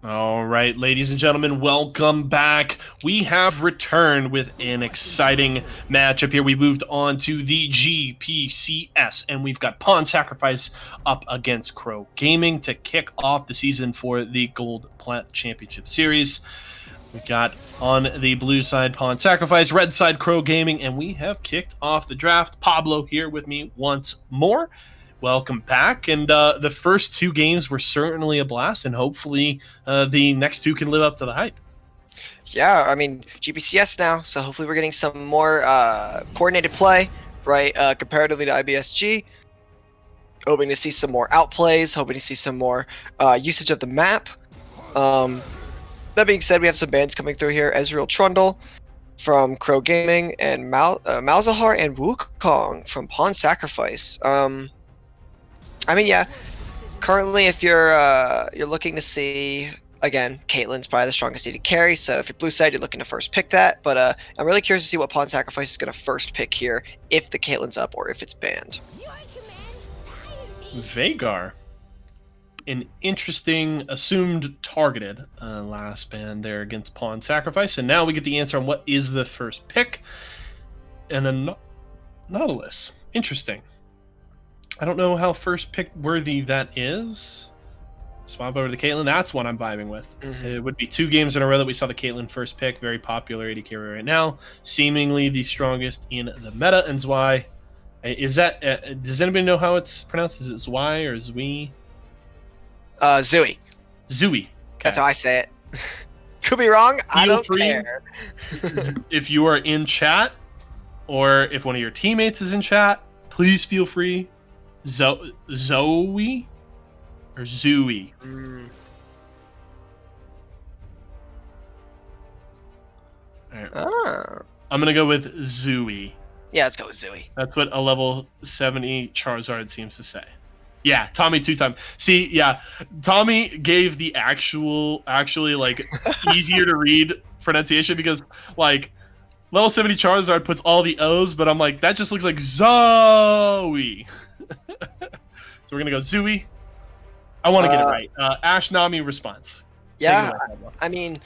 All right, ladies and gentlemen, welcome back. We have returned with an exciting matchup here. We moved on to the GPCS, and we've got Pawn Sacrifice up against KROW Gaming to kick off the season for the Gold Plat Championship Series. We've got on the blue side Pawn Sacrifice, red side KROW Gaming, and we have kicked off the draft. Pablo here with me once more. Welcome back, and the first two games were certainly a blast, and hopefully the next two can live up to the hype. Yeah, I mean, GPCS now, so hopefully we're getting some more coordinated play, right, comparatively to IBSG. Hoping to see some more outplays, hoping to see some more usage of the map. That being said, we have some bans coming through here. Ezreal Trundle from KROW Gaming, and Malzahar and Wukong from Pawn Sacrifice. I mean, yeah, currently if you're looking to see, again, Caitlyn's probably the strongest AD carry, so if you're blue side, you're looking to first pick that. But I'm really curious to see what Pawn Sacrifice is going to first pick here, if the Caitlyn's up or if it's banned. Veigar, an interesting assumed targeted last ban there against Pawn Sacrifice, and now we get the answer on what is the first pick. And a Nautilus. Interesting. I don't know how first pick worthy that is. Swap over to the Caitlyn. That's one I'm vibing with. It would be 2 games in a row that we saw the Caitlyn first pick. Very popular AD carry right now. Seemingly the strongest in the meta. And Zwei. Is that... does anybody know how it's pronounced? Is it Zwei or Zui? Zui. Zui. Okay. That's how I say it. Could be wrong. I don't care. If you are in chat, or if one of your teammates is in chat, please feel free. Zoe or Zooey? Right. I'm gonna go with Zooey. Yeah, let's go with Zooey. That's what a level 70 Charizard seems to say. Yeah, Tommy 2-time. See, yeah, Tommy gave the actually like easier to read pronunciation, because like level 70 Charizard puts all the O's, but I'm like, that just looks like Zoe. So we're gonna go Zooey. I want to get it right. Ash Nami response. Yeah, I mean,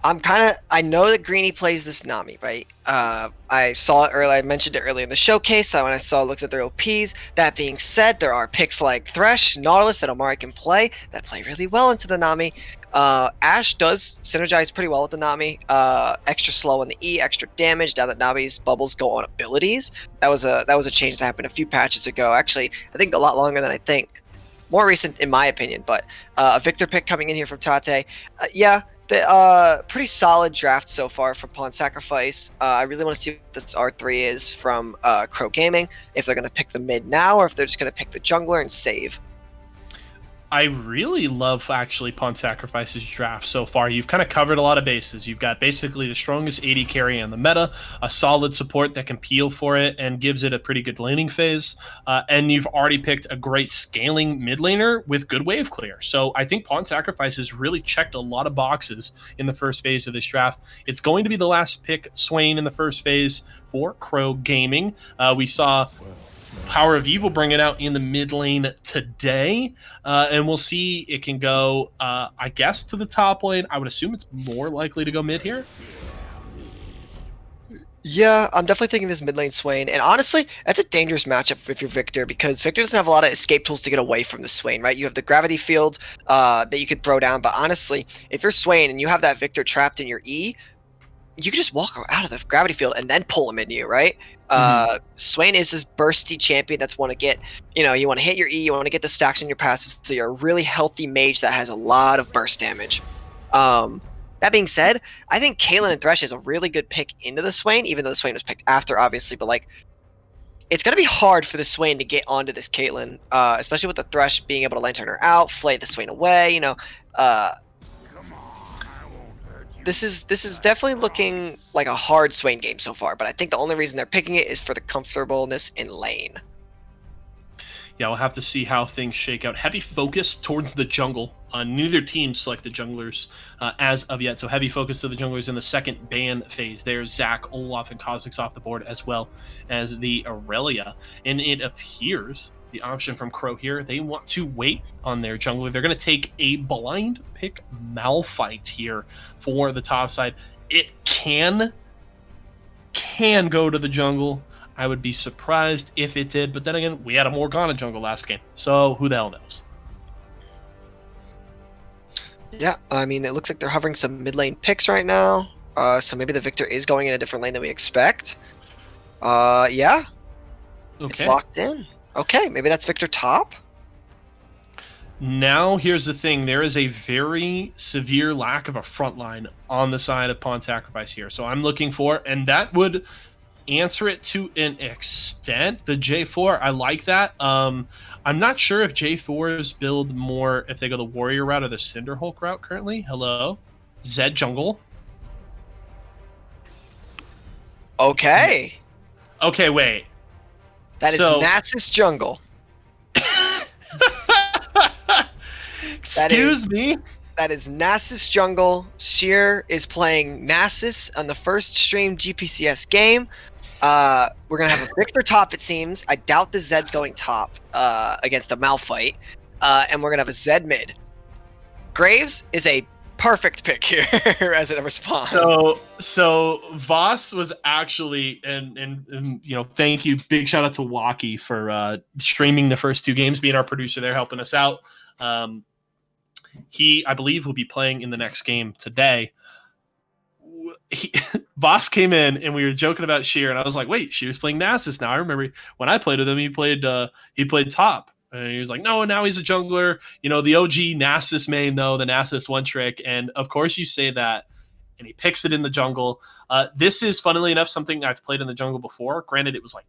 I know that Greeny plays this Nami, right? I saw it earlier. I mentioned it earlier in the showcase. When I looked at their OPs. That being said, there are picks like Thresh, Nautilus that Omari can play that play really well into the Nami. Ash does synergize pretty well with the Nami. Extra slow on the E, extra damage. Now that Nami's bubbles go on abilities, that was a change that happened a few patches ago. Actually, I think a lot longer than I think. More recent, in my opinion. But a Victor pick coming in here from Tate. Yeah. The pretty solid draft so far from Pawn Sacrifice. I really want to see what this R3 is from KROW Gaming, if they're going to pick the mid now or if they're just going to pick the jungler and save. I really love actually Pawn Sacrifice's draft so far. You've kind of covered a lot of bases. You've got basically the strongest AD carry in the meta, a solid support that can peel for it and gives it a pretty good laning phase, and you've already picked a great scaling mid laner with good wave clear. So I think Pawn Sacrifice has really checked a lot of boxes in the first phase of this draft. It's going to be the last pick, Swain, in the first phase for KROW Gaming. We saw Power of Evil bring it out in the mid lane today, and we'll see. It can go, I guess, to the top lane. I would assume it's more likely to go mid here. Yeah, I'm definitely thinking this mid lane Swain, and honestly, that's a dangerous matchup if you're Victor, because Victor doesn't have a lot of escape tools to get away from the Swain, right? You have the gravity field that you could throw down, but honestly, if you're Swain and you have that Victor trapped in your E, you can just walk out of the gravity field and then pull him into you, right? Swain is this bursty champion that's want to get, you want to hit your E, you want to get the stacks on your passive, so you're a really healthy mage that has a lot of burst damage. That being said, I think Caitlyn and Thresh is a really good pick into the Swain, even though the Swain was picked after, obviously, but like, it's going to be hard for the Swain to get onto this Caitlyn, especially with the Thresh being able to lantern her out, flay the Swain away, This is definitely looking like a hard Swain game so far, but I think the only reason they're picking it is for the comfortableness in lane. Yeah, we'll have to see how things shake out. Heavy focus towards the jungle. Neither team selected junglers as of yet, so heavy focus to the junglers in the second ban phase. There's Zac, Olaf, and Kha'Zix off the board, as well as the Aurelia. And it appears the option from KROW here. They want to wait on their jungler. They're going to take a blind pick Malphite here for the top side. It can go to the jungle. I would be surprised if it did, but then again, we had a Morgana jungle last game, so who the hell knows? Yeah, I mean, it looks like they're hovering some mid lane picks right now. So maybe the Victor is going in a different lane than we expect. Yeah, it's Okay. locked in. Okay, maybe that's Victor top. Now, here's the thing. There is a very severe lack of a front line on the side of Pawn Sacrifice here. So I'm looking for, and that would answer it to an extent. The J4, I like that. I'm not sure if J4s build more if they go the Warrior route or the Cinderhulk route currently. Hello? Zed Jungle. Okay. Okay, wait. That is Nasus jungle. Excuse me? That is Nasus jungle. Sheer is playing Nasus on the first stream GPCS game. We're gonna have a Victor top, it seems. I doubt the Zed's going top against a Malphite. And we're gonna have a Zed mid. Graves is a perfect pick here as a response. So Voss was actually and you know, thank you, big shout out to Waki for streaming the first two games, being our producer there, helping us out. He, I believe, will be playing in the next game today. Voss came in and we were joking about Sheer, and I was like, "Wait, Sheer's playing Nasus now." I remember when I played with him, he played top, and he was like, "No, now he's a jungler." You know, the OG Nasus main though, the Nasus one trick, and of course you say that, and he picks it in the jungle. This is, funnily enough, something I've played in the jungle before. Granted, it was like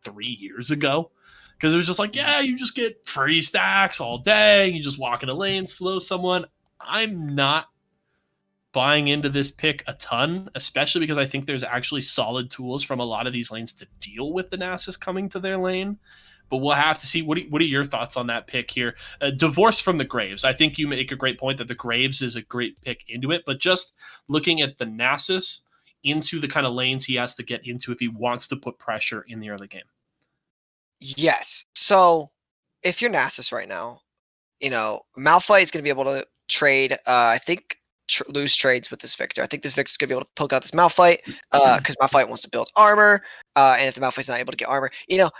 3 years ago. Because it was just like, yeah, you just get free stacks all day. You just walk in a lane, slow someone. I'm not buying into this pick a ton, especially because I think there's actually solid tools from a lot of these lanes to deal with the Nasus coming to their lane. But we'll have to see. What are your thoughts on that pick here? Divorce from the Graves. I think you make a great point that the Graves is a great pick into it. But just looking at the Nasus into the kind of lanes he has to get into if he wants to put pressure in the early game. Yes. So if you're Nasus right now, you know, Malphite is going to be able to trade, I think, lose trades with this Victor. I think this Victor's going to be able to poke out this Malphite because Malphite wants to build armor. And if the Malphite's not able to get armor, you know,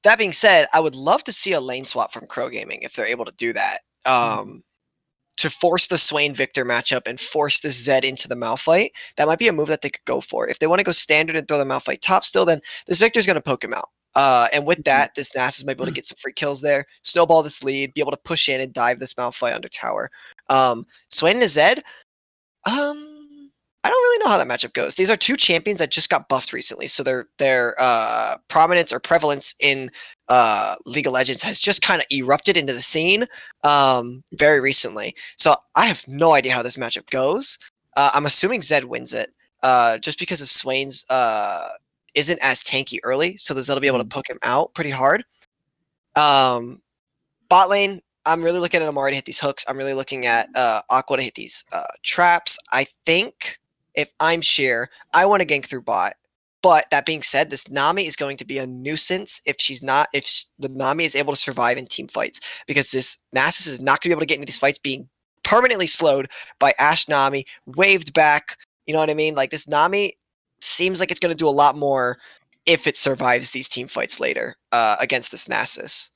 that being said, I would love to see a lane swap from KROW Gaming if they're able to do that. To force the Swain Victor matchup and force this Zed into the Malphite, that might be a move that they could go for. If they want to go standard and throw the Malphite top still, then this Victor's going to poke him out. And with that, this Nasus might be able to get some free kills there, snowball this lead, be able to push in and dive this Malphite under tower. Swain and Zed, I don't really know how that matchup goes. These are two champions that just got buffed recently, so their prominence or prevalence in League of Legends has just kind of erupted into the scene very recently. So I have no idea how this matchup goes. I'm assuming Zed wins it, just because of Swain's isn't as tanky early, so the Zed will be able to poke him out pretty hard. Bot lane, I'm really looking at Amari to hit these hooks. I'm really looking at Aqua to hit these traps. I think if I'm Sheer, I want to gank through bot. But that being said, this Nami is going to be a nuisance if the Nami is able to survive in team fights, because this Nasus is not going to be able to get into these fights being permanently slowed by Ashe Nami, waved back. You know what I mean? Like, this Nami seems like it's going to do a lot more if it survives these team fights later against this Nasus.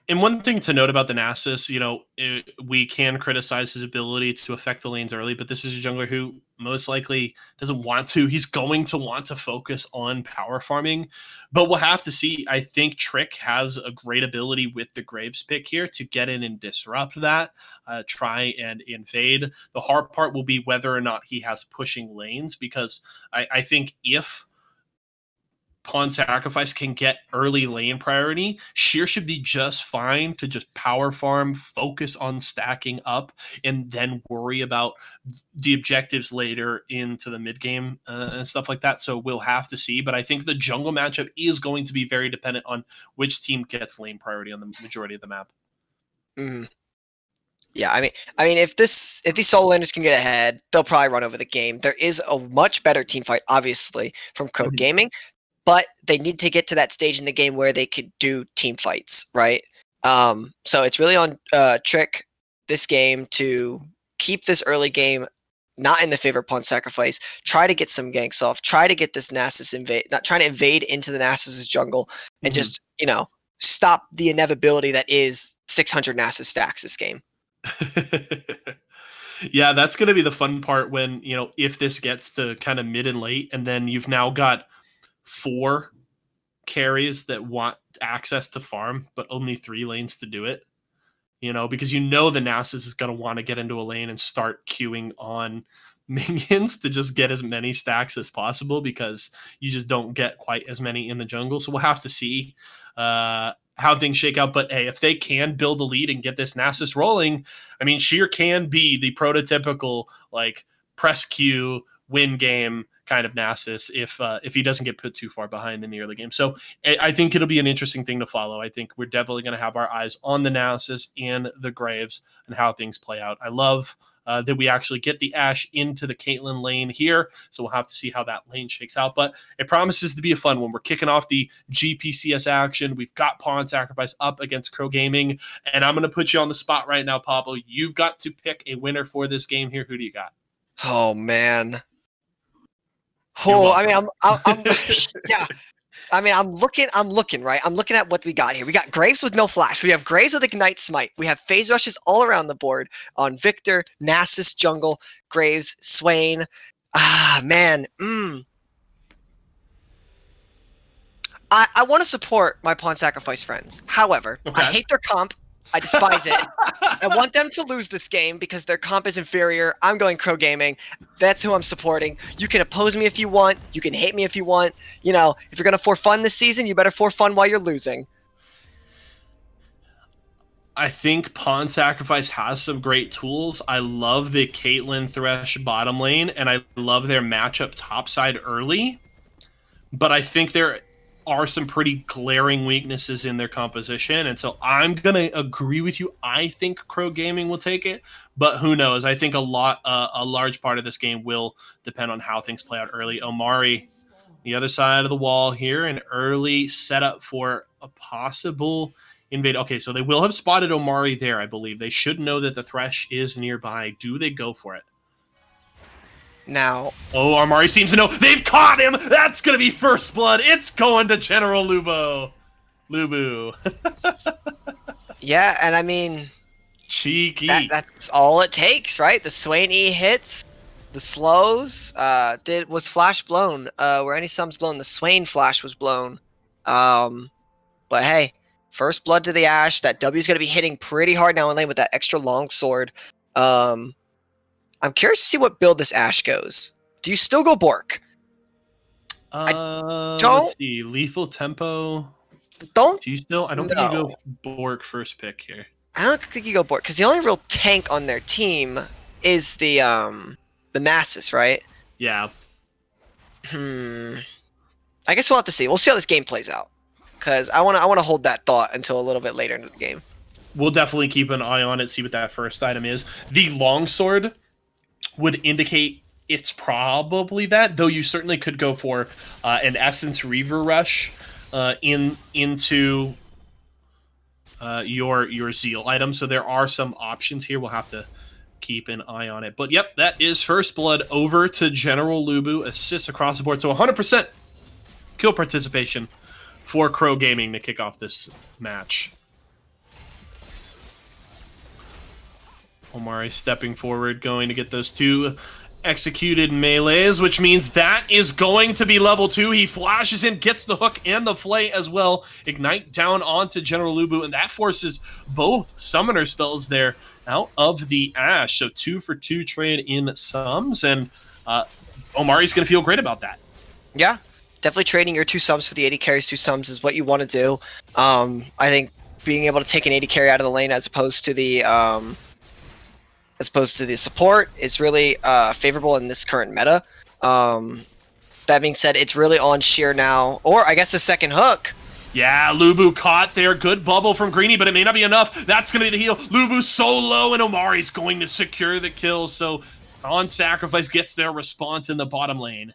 And one thing to note about the Nasus, you know, we can criticize his ability to affect the lanes early, but this is a jungler who most likely doesn't want to. He's going to want to focus on power farming, but we'll have to see. I think Trick has a great ability with the Graves pick here to get in and disrupt that, try and invade. The hard part will be whether or not he has pushing lanes, because I think if Pawn Sacrifice can get early lane priority, Sheer should be just fine to just power farm, focus on stacking up, and then worry about the objectives later into the mid game and stuff like that. So we'll have to see. But I think the jungle matchup is going to be very dependent on which team gets lane priority on the majority of the map. Mm. Yeah, I mean, if these solo laners can get ahead, they'll probably run over the game. There is a much better team fight, obviously, from KROW Gaming. but they need to get to that stage in the game where they could do team fights, right? So it's really on Trick this game to keep this early game not in the favor of pawn sacrifice. Try to get some ganks off. Try to get this Nasus invade, not trying to invade into the Nasus's jungle, and just stop the inevitability that is 600 Nasus stacks this game. Yeah, that's going to be the fun part when, if this gets to kind of mid and late, and then you've now got 4 carries that want access to farm, but only 3 lanes to do it. Because the Nasus is going to want to get into a lane and start queuing on minions to just get as many stacks as possible, because you just don't get quite as many in the jungle. So we'll have to see how things shake out. But hey, if they can build a lead and get this Nasus rolling, I mean, Sheer can be the prototypical press Q win game kind of Nasus if he doesn't get put too far behind in the early game. So I think it'll be an interesting thing to follow. I think we're definitely going to have our eyes on the Nasus and the Graves and how things play out. I love that we actually get the Ashe into the Caitlyn lane here, so we'll have to see how that lane shakes out. But it promises to be a fun one. We're kicking off the GPCS action. We've got Pawn Sacrifice up against KROW Gaming, and I'm going to put you on the spot right now, Pablo. You've got to pick a winner for this game here. Who do you got? Oh man. I mean, I'm yeah. I mean, I'm looking, right? I'm looking at what we got here. We got Graves with no flash. We have Graves with Ignite Smite. We have phase rushes all around the board on Victor, Nasus, Jungle, Graves, Swain. Ah, man. I want to support my Pawn Sacrifice friends. However, I hate their comp. I despise it. I want them to lose this game because their comp is inferior. I'm going KROW Gaming. That's who I'm supporting. You can oppose me if you want. You can hate me if you want. If you're going to for fun this season, you better for fun while you're losing. I think Pawn Sacrifice has some great tools. I love the Caitlyn Thresh bottom lane, and I love their matchup topside early. But I think there are some pretty glaring weaknesses in their composition, and so I'm gonna agree with you. I think KROW Gaming will take it, but who knows? I think a large part of this game will depend on how things play out early. Omari, the other side of the wall here, an early setup for a possible invade. Okay, so they will have spotted Omari there, I believe. They should know that the Thresh is nearby. Do they go for it? Now, Omari seems to know. They've caught him. That's going to be first blood. It's going to General Lubu. Yeah, and I mean, cheeky. That's all it takes, right? The Swain E hits, the slows. Was flash blown? Were any sums blown? The Swain flash was blown. But hey, first blood to the Ashe. That W is going to be hitting pretty hard now in lane with that extra long sword. I'm curious to see what build this Ashe goes. Do you still go Bork? Let's see. Lethal tempo. Do you still? I don't think you go Bork first pick here. I don't think you go Bork because the only real tank on their team is the Nasus, right? Yeah. I guess we'll have to see. We'll see how this game plays out because I want to hold that thought until a little bit later into the game. We'll definitely keep an eye on it. See what that first item is. The longsword would indicate it's probably that, though you certainly could go for an Essence Reaver Rush into your Zeal item. So there are some options here. We'll have to keep an eye on it. But yep, that is first blood over to General Lubu. Assists across the board. So 100% kill participation for KROW Gaming to kick off this match. Omari stepping forward, going to get those 2 executed melees, which means that is going to be level 2. He flashes in, gets the hook and the flay as well. Ignite down onto General Lubu, and that forces both summoner spells there out of the Ashe. So 2 for 2 trade in sums, and Omari's going to feel great about that. Yeah, definitely trading your 2 sums for the 80 carries 2 sums is what you want to do. I think being able to take an 80 carry out of the lane as opposed to the support is really favorable in this current meta. That being said, it's really on Sheer now, or I guess the second hook. Yeah, Lubu caught there. Good bubble from Greeny, but it may not be enough. That's going to be the heal. Lubu's so low, and Omari's going to secure the kill. So Pawn Sacrifice gets their response in the bottom lane.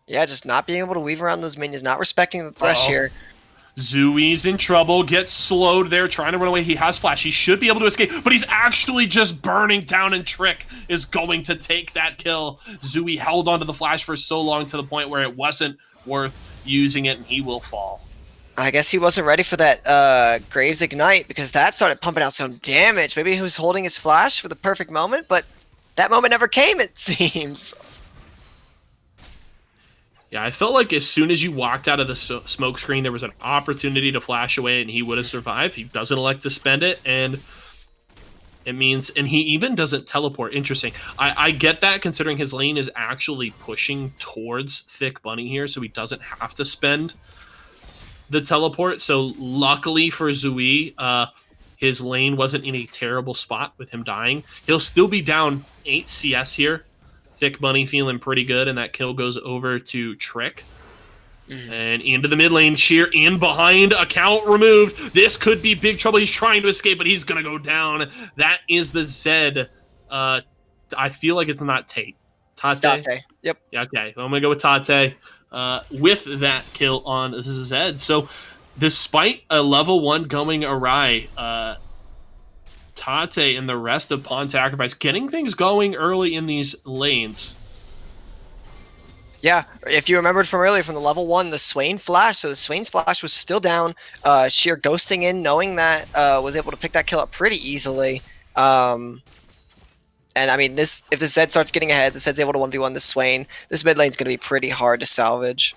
Yeah, just not being able to weave around those minions, not respecting the thresh Uh-oh. here. Zooey's in trouble, gets slowed there, trying to run away. He has flash. He should be able to escape, but he's actually just burning down, and Trick is going to take that kill. Zooey held onto the flash for so long to the point where it wasn't worth using it, and he will fall. I guess he wasn't ready for that Graves Ignite, because that started pumping out some damage. Maybe he was holding his flash for the perfect moment, but that moment never came, it seems. Yeah, I felt like as soon as you walked out of the smoke screen, there was an opportunity to flash away, and he would have survived. He doesn't elect to spend it, and it means, and he even doesn't teleport. Interesting. I get that, considering his lane is actually pushing towards Thick Bunny here, so he doesn't have to spend the teleport. So luckily for Zooey, his lane wasn't in a terrible spot with him dying. He'll still be down 8 CS here. Thick Bunny feeling pretty good, and that kill goes over to Trick. And into the mid lane, Sheer in behind, account removed. This could be big trouble. He's trying to escape, but he's going to go down. That is the Zed. I feel like it's not Tate. Tate? Tate. Yep. Yeah, okay. I'm going to go with Tate with that kill on Zed. So despite a level 1 going awry, Tate and the rest of Pawn Sacrifice getting things going early in these lanes. Yeah, if you remembered from earlier from the level 1, the Swain flash, so the Swain's flash was still down. Sheer ghosting in, knowing that was able to pick that kill up pretty easily. And I mean, if the Zed starts getting ahead, the Zed's able to 1v1 the Swain. This mid lane's going to be pretty hard to salvage.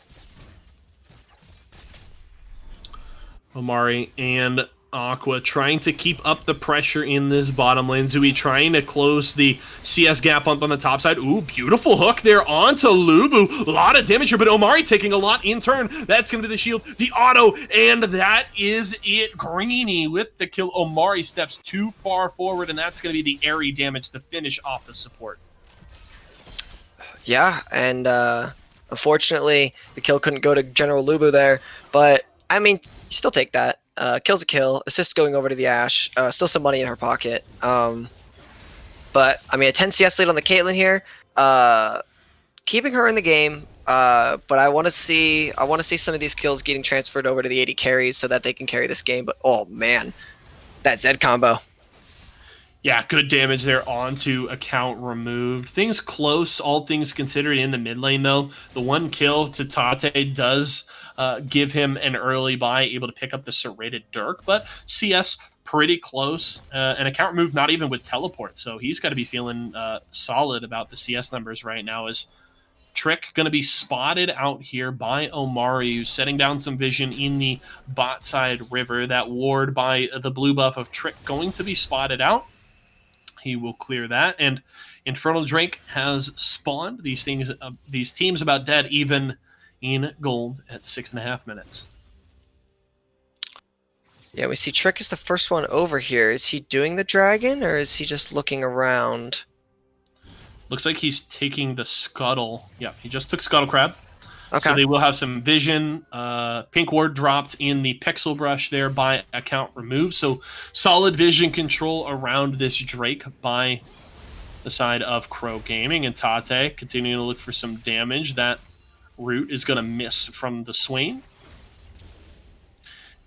Omari and Aqua trying to keep up the pressure in this bottom lane. Zooey trying to close the CS gap up on the top side. Ooh, beautiful hook there onto Lubu. A lot of damage here, but Omari taking a lot in turn. That's going to be the shield, the auto, and that is it. Greeny with the kill. Omari steps too far forward, and that's going to be the airy damage to finish off the support. Yeah, and unfortunately, the kill couldn't go to General Lubu there, but I mean, you still take that. Kill's a kill, assist going over to the Ashe, still some money in her pocket. But I mean, a 10 CS lead on the Caitlyn here, keeping her in the game. But I want to see some of these kills getting transferred over to the 80 carries so that they can carry this game. But oh man, that Zed combo. Yeah, good damage there onto account removed. Things close, all things considered, in the mid lane, though. The one kill to Tate does give him an early buy, able to pick up the serrated Dirk, but CS pretty close. And account removed not even with teleport, so he's got to be feeling solid about the CS numbers right now. Is Trick going to be spotted out here by Omari, who's setting down some vision in the bot side river. That ward by the blue buff of Trick going to be spotted out. He will clear that, and Infernal Drake has spawned. These teams about dead, even in gold at 6.5 minutes. Yeah, we see Trick is the first one over here. Is he doing the dragon, or is he just looking around? Looks like he's taking the scuttle. Yeah, he just took Scuttle Crab. Okay. So they will have some vision. Pink ward dropped in the pixel brush there by account removed. So solid vision control around this Drake by the side of KROW Gaming. And Tate continuing to look for some damage. That root is going to miss from the Swain.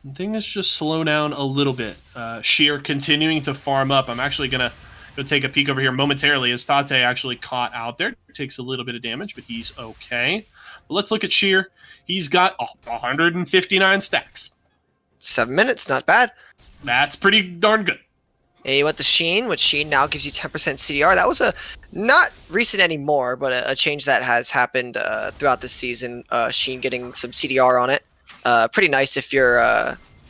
And things just slow down a little bit. Sheer continuing to farm up. I'm actually going to go take a peek over here momentarily as Tate actually caught out there. Takes a little bit of damage, but he's okay. But let's look at Sheer. He's got 159 stacks. 7 minutes, not bad. That's pretty darn good. And you went to Sheen, which Sheen now gives you 10% CDR. That was a not recent anymore, but a change that has happened throughout this season. Sheen getting some CDR on it. Pretty nice if you're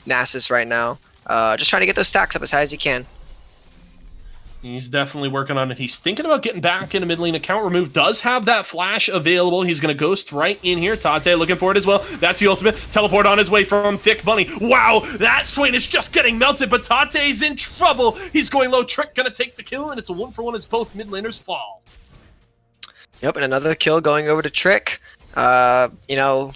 Nasus right now. Just trying to get those stacks up as high as you can. He's definitely working on it. He's thinking about getting back into mid lane. Account removed does have that flash available. He's going to ghost right in here. Tate looking for it as well. That's the ultimate. Teleport on his way from Thick Bunny. Wow, that Swain is just getting melted, but Tate's in trouble. He's going low. Trick going to take the kill, and it's a 1-for-1 as both mid laners fall. Yep, and another kill going over to Trick. You know,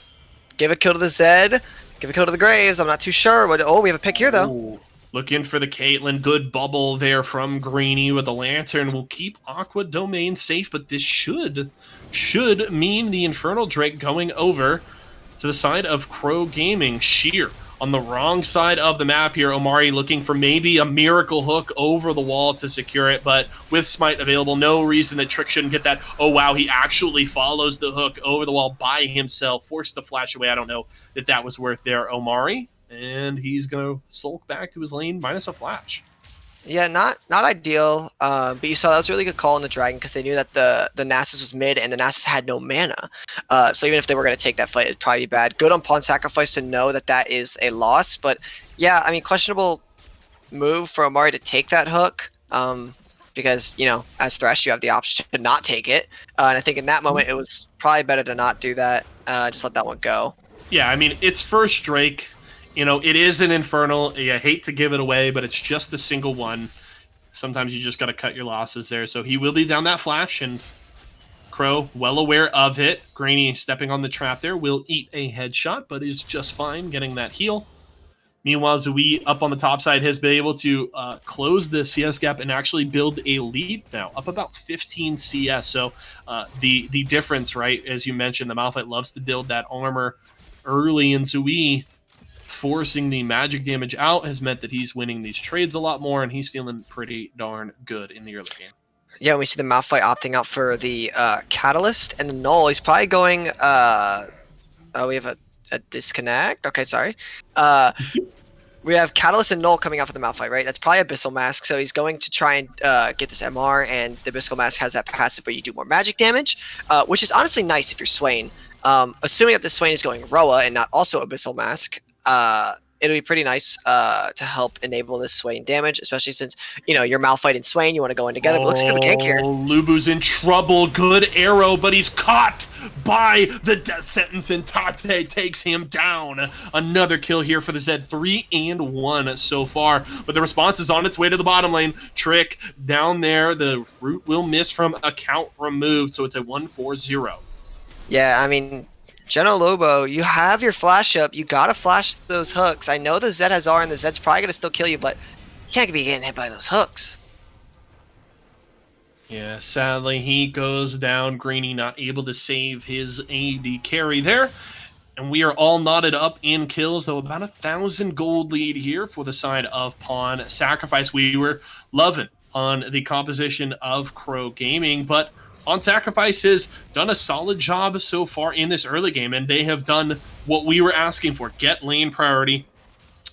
give a kill to the Zed. Give a kill to the Graves. I'm not too sure. But, oh, we have a pick here, though. Ooh. Looking for the Caitlyn. Good bubble there from Greeny with the Lantern. Will keep Aqua Domain safe, but this should mean the Infernal Drake going over to the side of KROW Gaming. Sheer on the wrong side of the map here. Omari looking for maybe a miracle hook over the wall to secure it, but with Smite available, no reason that Trick shouldn't get that. Oh, wow, he actually follows the hook over the wall by himself, forced to flash away. I don't know if that was worth there, Omari. And he's going to sulk back to his lane minus a flash. Yeah, not ideal, but you saw that was a really good call on the Dragon because they knew that the Nasus was mid and the Nasus had no mana. So even if they were going to take that fight, it'd probably be bad. Good on Pawn Sacrifice to know that that is a loss, but yeah, I mean, questionable move for Omari to take that hook because, you know, as Thresh, you have the option to not take it. And I think in that moment, it was probably better to not do that, just let that one go. Yeah, I mean, it's first Drake. You know, it is an Infernal. I hate to give it away, but it's just a single one. Sometimes you just got to cut your losses there. So he will be down that flash, and KROW, well aware of it. Greeny stepping on the trap there, will eat a headshot, but is just fine getting that heal. Meanwhile, Zui up on the top side has been able to close the CS gap and actually build a lead now, up about 15 CS. So the difference, right, as you mentioned, the Malphite loves to build that armor early, and Zui forcing the magic damage out has meant that he's winning these trades a lot more, and he's feeling pretty darn good in the early game. Yeah, we see the Malphite opting out for the Catalyst, and the Null, he's probably going... oh, we have a disconnect? Okay, sorry. We have Catalyst and Null coming out for the Malphite, right? That's probably Abyssal Mask, so he's going to try and get this MR, and the Abyssal Mask has that passive where you do more magic damage, which is honestly nice if you're Swain. Assuming that the Swain is going Roa and not also Abyssal Mask, it'll be pretty nice to help enable this Swain damage, especially since, you know, you're Malphite and Swain, you want to go in together. But it looks like we have a gank here. Lubu's in trouble. Good arrow, but he's caught by the death sentence, and Tate takes him down. Another kill here for the Zed, 3-1 so far, but the response is on its way to the bottom lane. Trick down there. The root will miss from account removed, so it's a 1-4-0. Yeah, I mean, Geno Lobo, you have your flash up. You gotta flash those hooks. I know the Zed has R, and the Zed's probably gonna still kill you, but you can't be getting hit by those hooks. Yeah, sadly, he goes down. Greeny not able to save his AD carry there. And we are all knotted up in kills, though about 1,000 gold lead here for the side of Pawn Sacrifice. We were loving on the composition of KROW Gaming, but Pawn Sacrifice has done a solid job so far in this early game, and they have done what we were asking for, get lane priority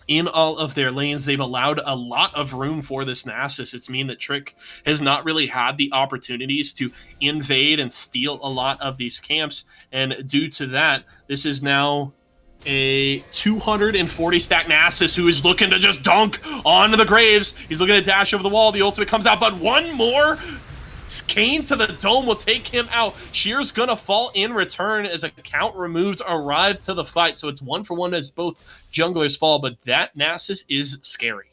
in all of their lanes. They've allowed a lot of room for this Nasus. It's mean that Trick has not really had the opportunities to invade and steal a lot of these camps, and due to that, this is now a 240 stack Nasus who is looking to just dunk onto the Graves. He's looking to dash over the wall. The ultimate comes out, but one more Kane to the dome will take him out. Sheer's gonna fall in return as a count removed arrived to the fight. So it's 1-for-1 as both junglers fall, but that Nasus is scary.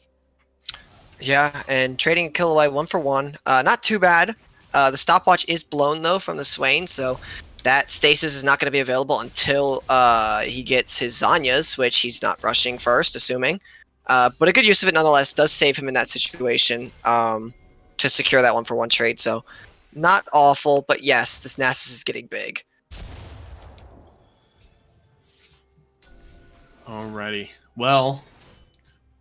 Yeah, and trading a kill away 1-for-1. Not too bad. The stopwatch is blown though from the Swain, so that stasis is not going to be available until he gets his Zanyas, which he's not rushing first, assuming. But a good use of it nonetheless does save him in that situation. To secure that 1-for-1 trade, so not awful, but yes, this Nasus is getting big. Alrighty, well,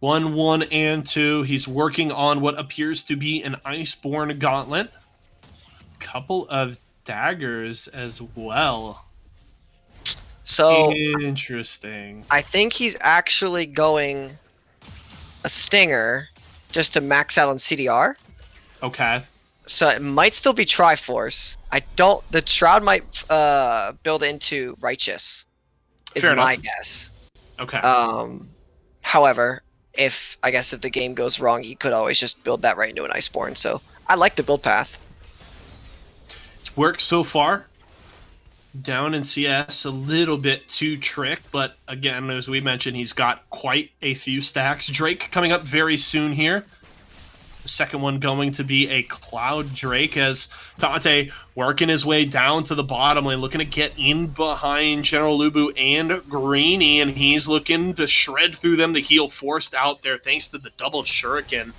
1, 1, and 2. He's working on what appears to be an Iceborne Gauntlet. Couple of daggers as well. So interesting. I think he's actually going a Stinger just to max out on CDR. Okay. So it might still be Triforce. I don't. The Shroud might build into Righteous. Is Fair my enough. guess. Okay. However, if the game goes wrong, he could always just build that right into an Iceborne. So I like the build path. It's worked so far. Down in CS a little bit to Trick, but again, as we mentioned, he's got quite a few stacks. Drake coming up very soon here. The second one going to be a Cloud Drake as Tate working his way down to the bottom lane, looking to get in behind General Lubu and Greeny, and he's looking to shred through them. The heal forced out there thanks to the double shuriken.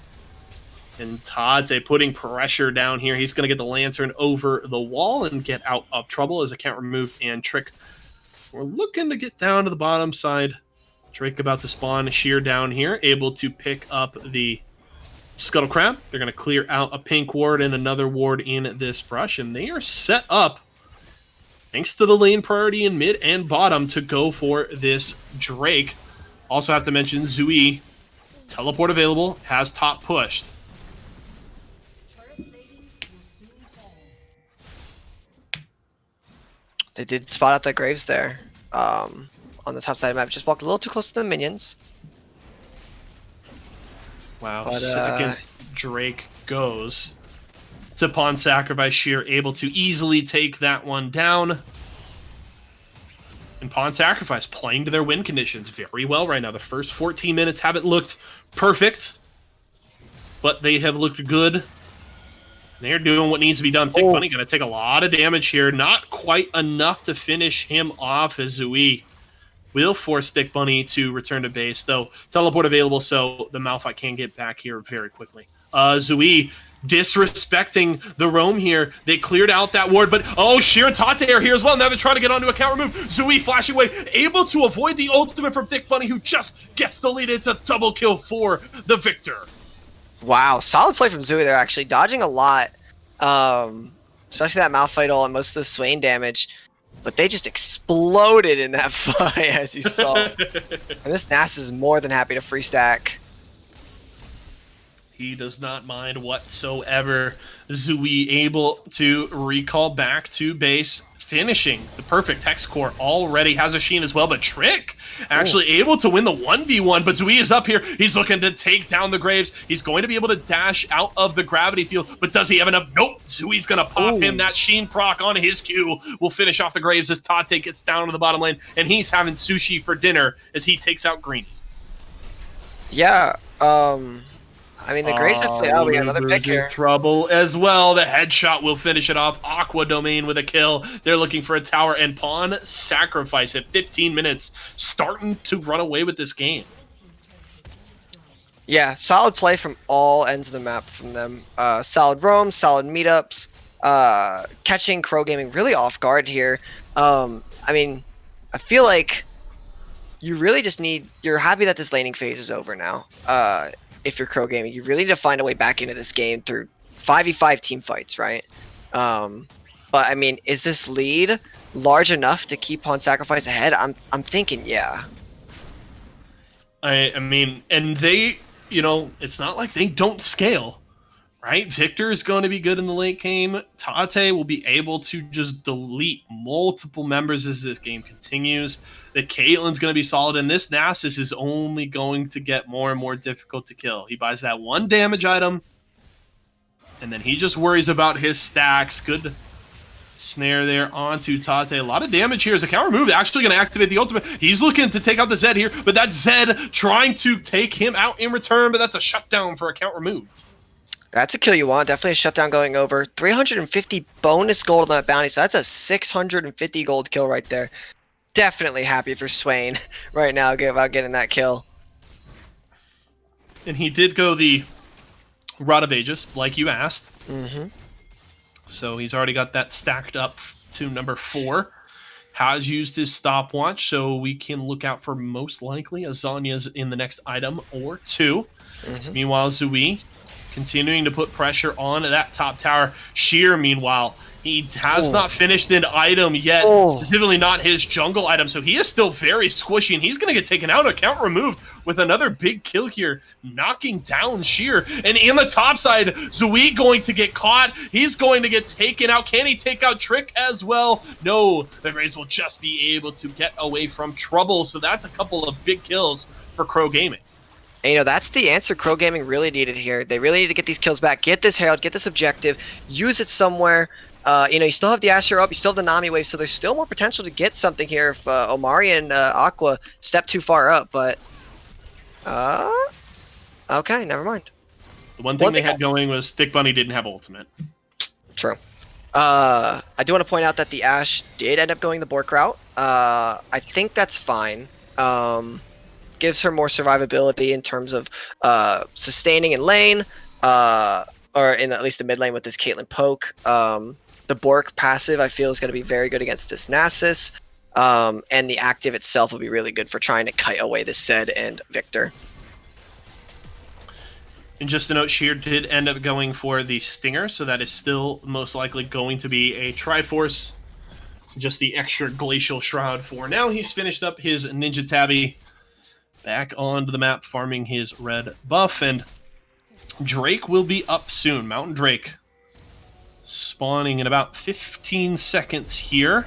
And Tate putting pressure down here. He's going to get the Lantern over the wall and get out of trouble as account removed, and Trick, we're looking to get down to the bottom side. Drake about to spawn Sheer down here, able to pick up the Scuttle Crab. They're going to clear out a pink ward and another ward in this brush, and they are set up, thanks to the lane priority in mid and bottom, to go for this Drake. Also have to mention Zui, teleport available, has top pushed. They did spot out the Graves there on the top side of the map. Just walked a little too close to the minions. Wow, but, second Drake goes to Pawn Sacrifice. Sheer able to easily take that one down. And Pawn Sacrifice playing to their win conditions very well right now. The first 14 minutes haven't looked perfect, but they have looked good. They're doing what needs to be done. Thick Bunny going to take a lot of damage here. Not quite enough to finish him off as Zui will force Thick Bunny to return to base, though teleport available, so the Malphite can get back here very quickly. Zui disrespecting the roam here. They cleared out that ward, but Sheer and Tate are here as well. Now they're trying to get onto a counter move. Zui flashing away, able to avoid the ultimate from Thick Bunny, who just gets the lead. It's a double kill for the victor. Wow, solid play from Zui there, actually. Dodging a lot, especially that Malphite ult and most of the Swain damage. But they just exploded in that fight, as you saw. And this Nass is more than happy to free stack. He does not mind whatsoever. Zui able to recall back to base, finishing the perfect Hex Core already. Has a Sheen as well, but Trick actually able to win the 1v1, but Zui is up here. He's looking to take down the Graves. He's going to be able to dash out of the gravity field, but does he have enough? Nope. Zui's going to pop him. That Sheen proc on his Q will finish off the Graves as Tate gets down to the bottom lane, and he's having sushi for dinner as he takes out Greeny. Yeah, I mean, the Graves have we got another pick here. Trouble as well. The headshot will finish it off. Aqua Domain with a kill. They're looking for a tower, and Pawn Sacrifice at 15 minutes, starting to run away with this game. Yeah, solid play from all ends of the map from them. Solid roam, solid meetups, catching KROW Gaming really off guard here. I mean, I feel like you really just you're happy that this laning phase is over now. If you're KROW Gaming, you really need to find a way back into this game through 5v5 team fights, right? But I mean, is this lead large enough to keep Pawn Sacrifice ahead? I'm thinking, yeah. I mean, and they, it's not like they don't scale, right? Victor is going to be good in the late game. Tate will be able to just delete multiple members as this game continues. The Caitlyn's going to be solid, and this Nasus is only going to get more and more difficult to kill. He buys that one damage item, and then he just worries about his stacks. Good snare there onto Tate. A lot of damage here as a counter move. Actually going to activate the ultimate. He's looking to take out the Zed here, but that Zed trying to take him out in return, but that's a shutdown for account removed. That's a kill you want. Definitely a shutdown going over. 350 bonus gold on that bounty, so that's a 650 gold kill right there. Definitely happy for Swain right now about getting that kill. And he did go the Rod of Aegis, like you asked. So he's already got that stacked up to number 4. Has used his stopwatch, so we can look out for most likely a Zanya's in the next item or 2. Meanwhile, Zui continuing to put pressure on that top tower. Sheer, meanwhile, he has not finished an item yet, specifically not his jungle item, so he is still very squishy, and he's going to get taken out, account removed, with another big kill here, knocking down Sheer. And in the top side, Zui going to get caught. He's going to get taken out. Can he take out Trick as well? No, the Graves will just be able to get away from trouble, so that's a couple of big kills for KROW Gaming. And, that's the answer KROW Gaming really needed here. They really need to get these kills back, get this Herald, get this objective, use it somewhere. You still have the Asher up, you still have the Nami wave, so there's still more potential to get something here if Omari and Aqua step too far up, but okay, never mind. The one thing they had going was Thick Bunny didn't have ultimate. True. I do want to point out that the Ashe did end up going the Bork route. I think that's fine. Gives her more survivability in terms of sustaining in lane, or in at least the mid lane with this Caitlyn poke. The Bork passive, I feel, is going to be very good against this Nasus. And the active itself will be really good for trying to kite away this Zed and Victor. And just a note, Sheer did end up going for the Stinger, so that is still most likely going to be a Triforce. Just the extra Glacial Shroud for now. He's finished up his Ninja Tabby, back onto the map, farming his red buff, and Drake will be up soon. Mountain Drake spawning in about 15 seconds here.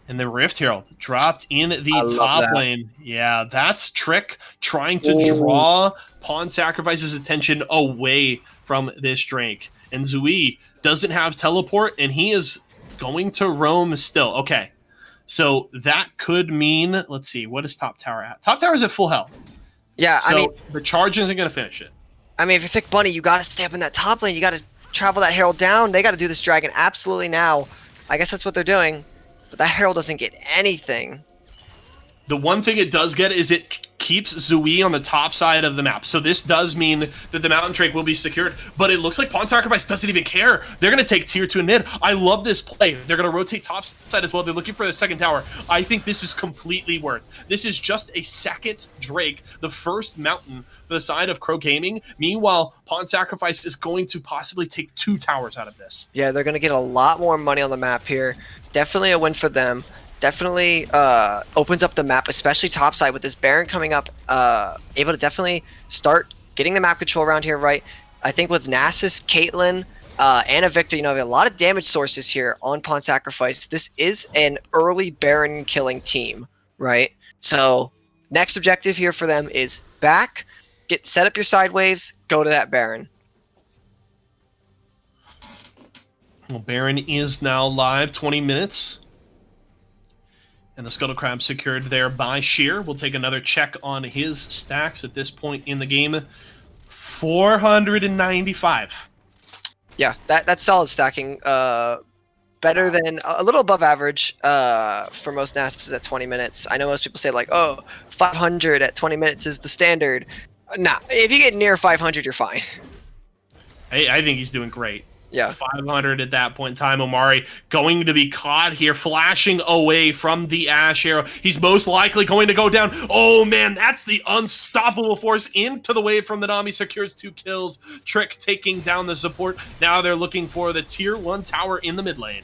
And the Rift Herald dropped in the top lane. Yeah, that's Trick trying to draw Pawn Sacrifice's attention away from this Drake. And Zui doesn't have teleport, and he is going to roam still. Okay, so that could mean, let's see, what is top tower at? Top tower is at full health. Yeah, so I mean, the charge isn't going to finish it. I mean, if you're Thick Bunny, you got to stay up in that top lane. You got to travel that Herald down. They got to do this dragon absolutely now. I guess that's what they're doing. But that Herald doesn't get anything. The one thing it does get is it keeps Zui on the top side of the map. So this does mean that the Mountain Drake will be secured. But it looks like Pawn Sacrifice doesn't even care. They're going to take tier 2 and mid. I love this play. They're going to rotate top side as well. They're looking for the second tower. I think this is completely worth. This is just a second Drake, the first Mountain for the side of KROW Gaming. Meanwhile, Pawn Sacrifice is going to possibly take 2 towers out of this. Yeah, they're going to get a lot more money on the map here. Definitely a win for them. Definitely opens up the map, especially topside with this Baron coming up, able to definitely start getting the map control around here, right? I think with Nasus, Caitlyn, and a Victor, you know, we have a lot of damage sources here on Pawn Sacrifice. This is an early Baron killing team, right? So next objective here for them is back, set up your side waves, go to that Baron. Well, Baron is now live, 20 minutes. And the Scuttle Crab secured there by Sheer. We'll take another check on his stacks at this point in the game. 495. Yeah, that's solid stacking. Better than, a little above average for most Nasus at 20 minutes. I know most people say like, oh, 500 at 20 minutes is the standard. Nah, if you get near 500, you're fine. I think he's doing great. Yeah. 500 at that point in time. Omari going to be caught here, flashing away from the Ashe arrow. He's most likely going to go down. Oh, man, that's the unstoppable force into the wave from the Nami. Secures 2 kills. Trick taking down the support. Now they're looking for the tier 1 tower in the mid lane.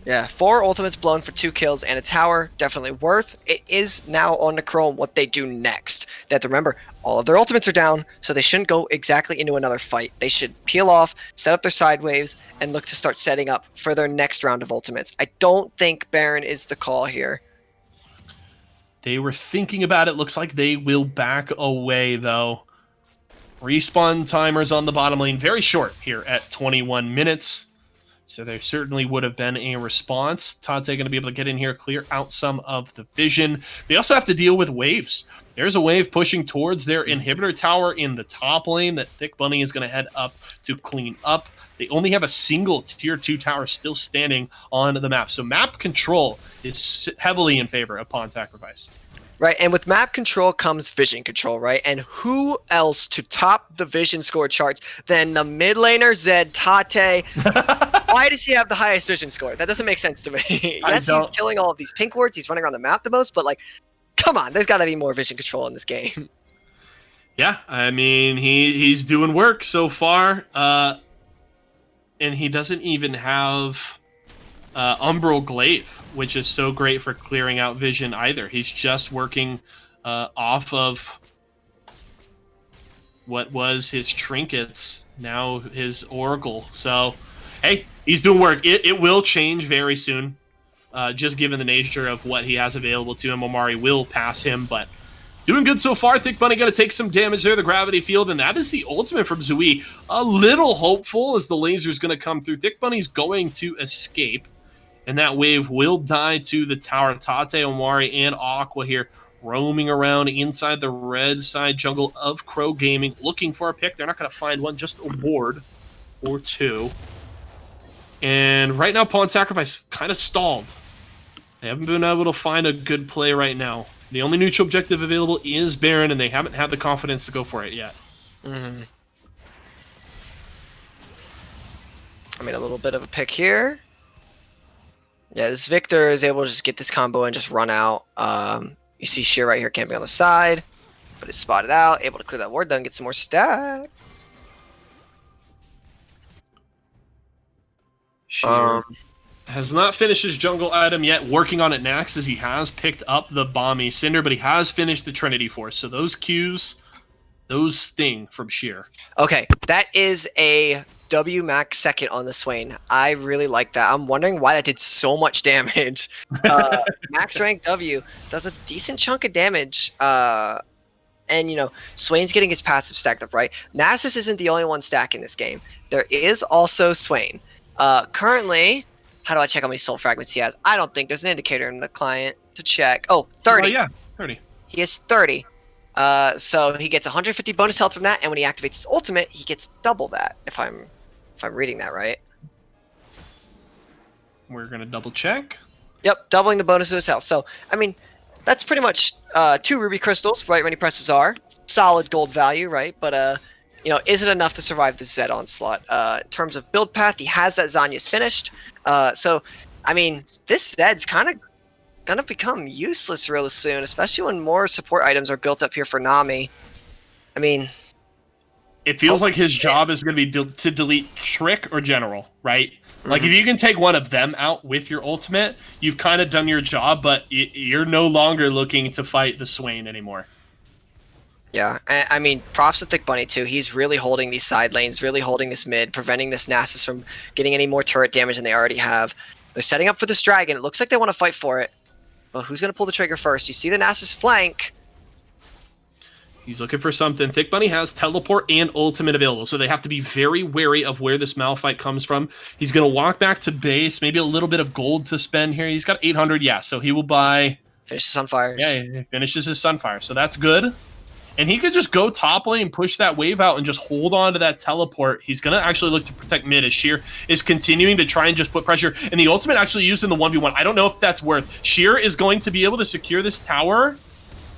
Yeah, 4 ultimates blown for 2 kills and a tower. Definitely worth. It is now on to KROW what they do next. They have to remember, all of their ultimates are down, so they shouldn't go exactly into another fight. They should peel off, set up their side waves, and look to start setting up for their next round of ultimates. I don't think Baron is the call here. They were thinking about it. Looks like they will back away, though. Respawn timers on the bottom lane. Very short here at 21 minutes. So there certainly would have been a response. Tate going to be able to get in here, clear out some of the vision. They also have to deal with waves. There's a wave pushing towards their inhibitor tower in the top lane that Thick Bunny is going to head up to clean up. They only have a single tier 2 tower still standing on the map. So map control is heavily in favor of Pawn Sacrifice. Right, and with map control comes vision control, right? And who else to top the vision score charts than the mid laner Zed Tate? Why does he have the highest vision score? That doesn't make sense to me. Yes, he's killing all of these pink wards. He's running around the map the most, but like, come on, there's got to be more vision control in this game. Yeah, I mean, he's doing work so far, and he doesn't even have Umbral Glaive, which is so great for clearing out vision either. He's just working off of what was his trinkets, now his Oracle. So, hey, he's doing work. It will change very soon, just given the nature of what he has available to him. Omari will pass him, but doing good so far. Thick Bunny going to take some damage there, the gravity field, and that is the ultimate from Zui. A little hopeful as the laser's going to come through. Thick Bunny's going to escape, and that wave will die to the tower. Tate, Omari, and Aqua here roaming around inside the red side jungle of KROW Gaming, looking for a pick. They're not going to find one, just a ward or two. And right now, Pawn Sacrifice kind of stalled. They haven't been able to find a good play right now. The only neutral objective available is Baron, and they haven't had the confidence to go for it yet. I mean, a little bit of a pick here. Yeah, this Victor is able to just get this combo and just run out. You see Sheer right here camping on the side, but it's spotted out, able to clear that ward down, get some more stack. Sheer has not finished his jungle item yet, working on it next as he has picked up the Bomby Cinder, but he has finished the Trinity Force. So those Qs, those sting from Sheer. Okay, that is a W max second on the Swain. I really like that. I'm wondering why that did so much damage. Max rank W does a decent chunk of damage. And, you know, Swain's getting his passive stacked up, right? Nasus isn't the only one stacking this game. There is also Swain. Currently, how do I check how many soul fragments he has? I don't think there's an indicator in the client to check. Oh, 30. Oh, yeah, 30. He has 30. So he gets 150 bonus health from that, and when he activates his ultimate, he gets double that, if I'm reading that right. We're going to double check. Yep, doubling the bonus of his health. So, I mean, that's pretty much 2 ruby crystals, right, when he presses R. Solid gold value, right? But, you know, is it enough to survive the Zed onslaught? In terms of build path, he has that Zanya's finished. So, I mean, this Zed's kind of gonna become useless real soon, especially when more support items are built up here for Nami. I mean, it feels like his job is going to be to delete Trick or General, right? Like, if you can take one of them out with your ultimate, you've kind of done your job, but you're no longer looking to fight the Swain anymore. Yeah, I mean, props to Thick Bunny, too. He's really holding these side lanes, really holding this mid, preventing this Nasus from getting any more turret damage than they already have. They're setting up for this dragon. It looks like they want to fight for it. But who's going to pull the trigger first? You see the Nasus flank. He's looking for something. Thick Bunny has teleport and ultimate available, so they have to be very wary of where this Malphite comes from. He's going to walk back to base, maybe a little bit of gold to spend here. He's got 800, yeah, so he will buy... Finish the Sunfires. Yeah, he finishes his Sunfire, so that's good. And he could just go top lane, push that wave out, and just hold on to that teleport. He's going to actually look to protect mid as Sheer is continuing to try and just put pressure. And the ultimate actually used in the 1v1. I don't know if that's worth. Sheer is going to be able to secure this tower.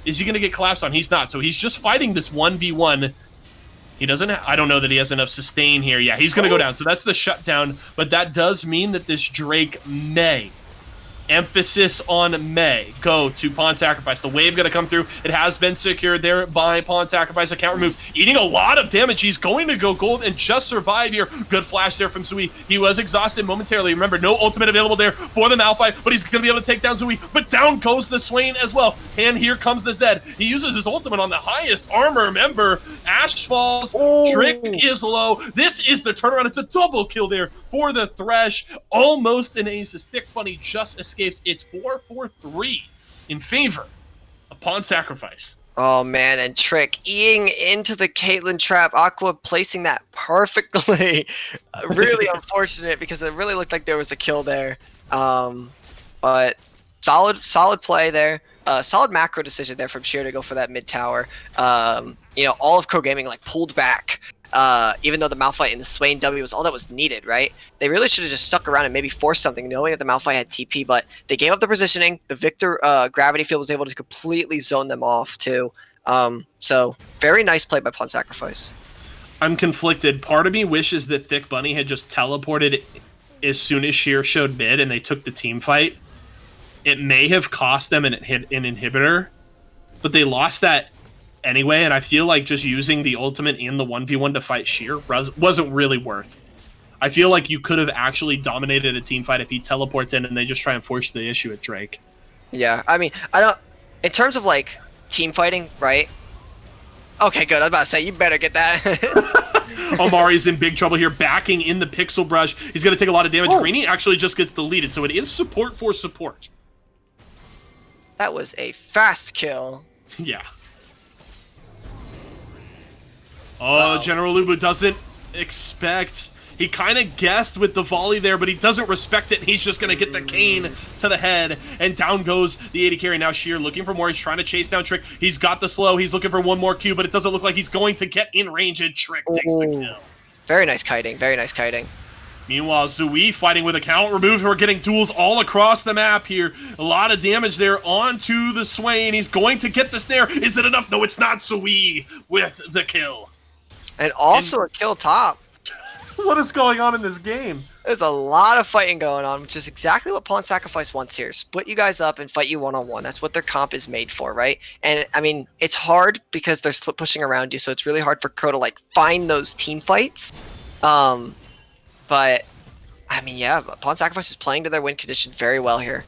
Is he going to get collapsed on? He's not. So he's just fighting this 1v1. He doesn't... I don't know that he has enough sustain here. Yeah, he's going to go down. So that's the shutdown. But that does mean that this Drake may... Emphasis on May. Go to Pawn Sacrifice. The wave going to come through. It has been secured there by Pawn Sacrifice. Account removed. Eating a lot of damage. He's going to go gold and just survive here. Good flash there from Zui. He was exhausted momentarily. Remember, no ultimate available there for the Malphite, but he's going to be able to take down Zui. But down goes the Swain as well. And here comes the Zed. He uses his ultimate on the highest armor. Remember, Ash falls. Oh. Trick is low. This is the turnaround. It's a double kill there for the Thresh. Almost an ace as Thick Bunny just escapes. It's 4-4-3 in favor of Pawn Sacrifice. Oh, man, and Trick eating into the Caitlyn trap. Aqua placing that perfectly. Really unfortunate because it really looked like there was a kill there. But solid play there. Solid macro decision there from Sheer to go for that mid tower. You know, all of KROW Gaming like pulled back. Even though the Malphite and the Swain W was all that was needed, right? They really should have just stuck around and maybe forced something, knowing that the Malphite had TP, but they gave up the positioning. The Victor Gravity Field was able to completely zone them off, too. So, very nice play by Pawn Sacrifice. I'm conflicted. Part of me wishes that Thick Bunny had just teleported as soon as Sheer showed mid and they took the team fight. It may have cost them an inhibitor, but they lost that anyway, and I feel like just using the ultimate in the 1v1 to fight Sheer wasn't really worth. I feel like you could have actually dominated a team fight if he teleports in and they just try and force the issue at Drake. Yeah, I mean, I don't... In terms of, like, team fighting, right? Okay, good. I was about to say, you better get that. Omari's in big trouble here, backing in the Pixel Brush. He's going to take a lot of damage. Greeny actually just gets deleted, so it is support for support. That was a fast kill. Yeah. Oh, General Lubu doesn't expect He kind of guessed with the volley there, but he doesn't respect it. He's just going to get the cane to the head, and down goes the AD carry. Now Sheer looking for more. He's trying to chase down Trick. He's got the slow. He's looking for one more Q, but it doesn't look like he's going to get in range, and Trick takes the kill. Very nice kiting. Very nice kiting. Meanwhile, Zui fighting with account removed. We're getting duels all across the map here. A lot of damage there onto the Swain. He's going to get the snare. Is it enough? No, it's not. Zui with the kill. And also a kill top. What is going on in this game? There's a lot of fighting going on, which is exactly what Pawn Sacrifice wants here. Split you guys up and fight you one-on-one. That's what their comp is made for, right? And, I mean, it's hard because they're split pushing around you, so it's really hard for KROW to, like, find those team fights. But, I mean, yeah, Pawn Sacrifice is playing to their win condition very well here.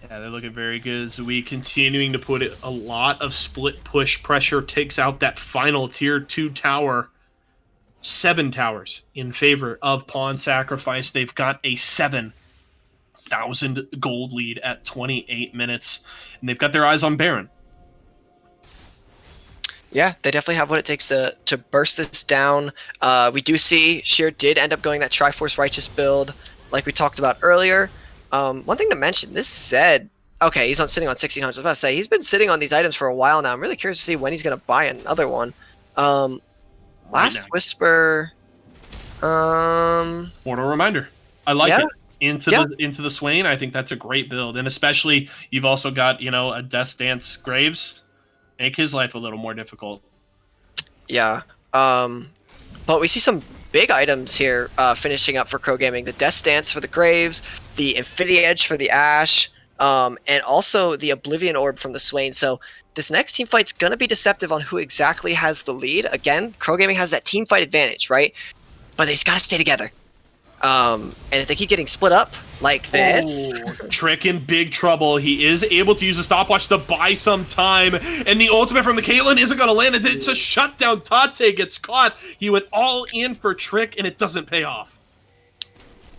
Yeah, they're looking very good. Zui continuing to put a lot of split push pressure, takes out that final tier 2 tower. 7 towers in favor of Pawn Sacrifice. They've got a 7,000 gold lead at 28 minutes, and they've got their eyes on Baron. Yeah, they definitely have what it takes to burst this down. We do see Sheer did end up going that Triforce Righteous build, like we talked about earlier. One thing to mention, this Zed, okay, he's sitting on 1600. I was about to say, he's been sitting on these items for a while now. I'm really curious to see when he's going to buy another one. Last Whisper. Portal Reminder. I like Yeah. it. Into the Swain, I think that's a great build. And especially, you've also got, a Death Dance Graves. Make his life a little more difficult. Yeah. But we see some big items here finishing up for KROW Gaming. The Death Stance for the Graves, the Infinity Edge for the Ashe, and also the Oblivion Orb from the Swain. So this next team fight's going to be deceptive on who exactly has the lead. Again, KROW Gaming has that team fight advantage, right? But they just got to stay together. And if they keep getting split up like this... Trick in big trouble. He is able to use a stopwatch to buy some time. And the ultimate from the Caitlyn isn't going to land. It's a shutdown. Tate gets caught. He went all in for Trick, and it doesn't pay off.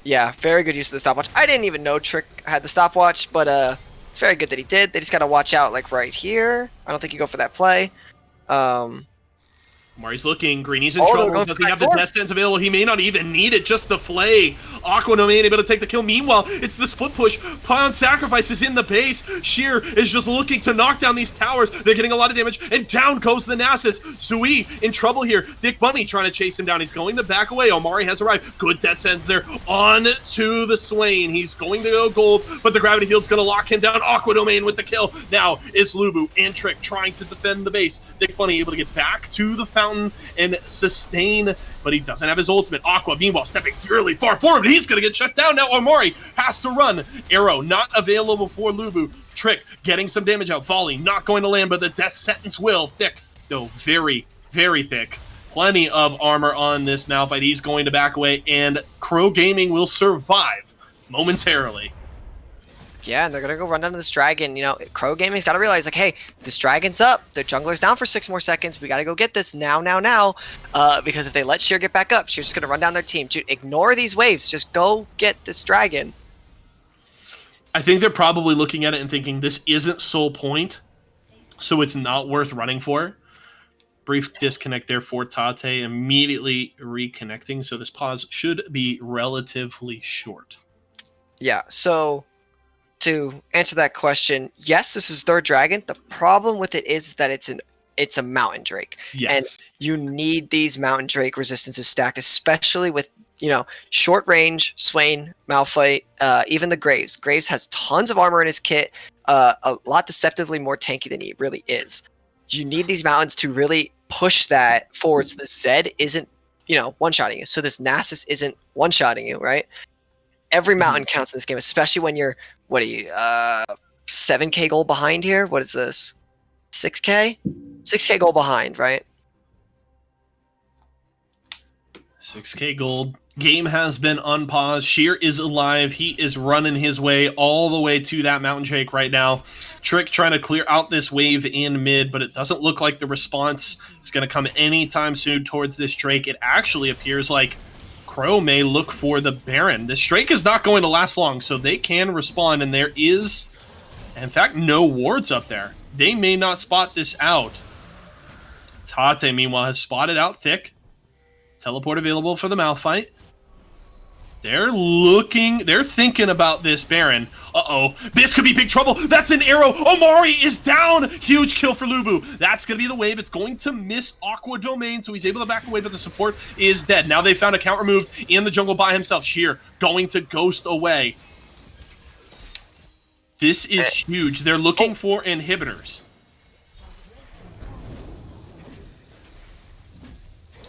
Yeah, very good use of the stopwatch. I didn't even know Trick had the stopwatch, but it's very good that he did. They just got to watch out, like, right here. I don't think you go for that play. Mari's looking. Greeny's in trouble. Does he have the Death Stance available? He may not even need it. Just the flay. Aqua no man able to take the kill. Meanwhile, it's the split push. Pawn Sacrifice is in the base. Sheer is just looking to knock down these towers. They're getting a lot of damage. And down goes the Nasus. Zui in trouble here. Dick Bunny trying to chase him down. He's going to back away. Omari has arrived. Good Death Stance there. On to the Swain. He's going to go gold, but the Gravity Field's going to lock him down. Aqua Domain with the kill. Now is Lubu and Trick trying to defend the base. Dick Bunny able to get back to the fountain and sustain, but he doesn't have his ultimate. Aqua, meanwhile, stepping really far forward. He's going to get shut down. Now Omari has to run. Arrow not available for Lubu. Trick getting some damage out. Volley not going to land, but the Death Sentence will. Thick, though very, very thick. Plenty of armor on this Malphite. He's going to back away, and KROW Gaming will survive momentarily. Yeah, and they're going to go run down to this dragon. KROW Gaming's got to realize, like, hey, this dragon's up. The jungler's down for 6 more seconds. We got to go get this now. Because if they let Sheer get back up, Sheer's just going to run down their team. Dude, ignore these waves. Just go get this dragon. I think they're probably looking at it and thinking this isn't soul point, so it's not worth running for. Brief disconnect there for Tate, immediately reconnecting, so this pause should be relatively short. Yeah, so... to answer that question, yes, this is their dragon. The problem with it is that it's a mountain drake. Yes. And you need these mountain drake resistances stacked, especially with, short range, Swain, Malphite, even the Graves. Graves has tons of armor in his kit, a lot deceptively more tanky than he really is. You need these mountains to really push that forward so the Zed isn't, one-shotting you. So this Nasus isn't one-shotting you, right? Every mountain counts in this game, especially when you're, 7k gold behind here? What is this? 6k? 6k gold behind, right? 6k gold. Game has been unpaused. Sheer is alive. He is running his way all the way to that mountain drake right now. Trick trying to clear out this wave in mid, but it doesn't look like the response is going to come anytime soon towards this drake. It actually appears like KROW may look for the Baron. This Drake is not going to last long, so they can respond, and there is, in fact, no wards up there. They may not spot this out. Tate, meanwhile, has spotted out Thick. Teleport available for the Malphite. They're thinking about this Baron. Uh-oh, this could be big trouble. That's an arrow. Omari is down. Huge kill for Lubu. That's going to be the wave. It's going to miss Aqua Domain, so he's able to back away, but the support is dead. Now they found a counter move in the jungle by himself. Sheer going to ghost away. This is huge. They're looking for inhibitors.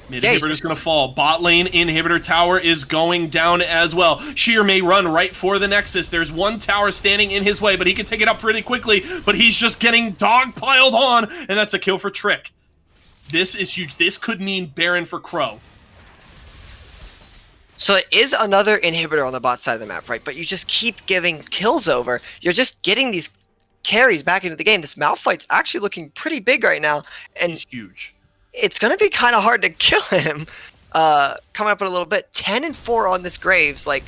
Mid inhibitor is going to fall. Bot lane inhibitor tower is going down as well. Sheer may run right for the Nexus. There's one tower standing in his way, but he can take it up pretty quickly. But he's just getting dog-piled on, and that's a kill for Trick. This is huge. This could mean Baron for KROW. So it is another inhibitor on the bot side of the map, right? But you just keep giving kills over. You're just getting these carries back into the game. This Malphite's actually looking pretty big right now. And he's huge. It's going to be kind of hard to kill him coming up in a little bit. 10-4 on this Graves. Like,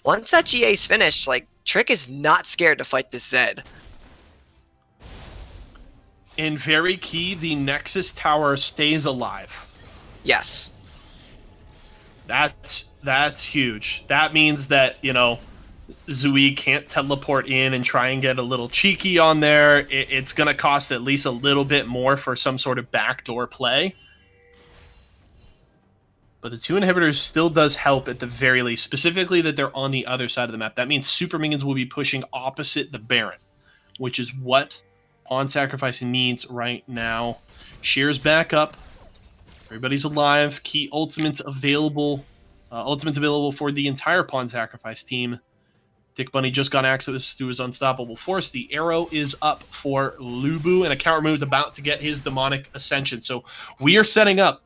once that GA's finished, like, Trick is not scared to fight this Zed. And very key, the Nexus tower stays alive. Yes. That's huge. That means that, you know, Zui can't teleport in and try and get a little cheeky on there. It's going to cost at least a little bit more for some sort of backdoor play. But the 2 inhibitors still does help at the very least, specifically that they're on the other side of the map. That means super minions will be pushing opposite the Baron, which is what Pawn Sacrifice needs right now. Sheer's back up. Everybody's alive. Key ultimates available. Ultimates available for the entire Pawn Sacrifice team. Thick Bunny just got access to his Unstoppable Force. The arrow is up for Lubu, and a counter move about to get his Demonic Ascension. So we are setting up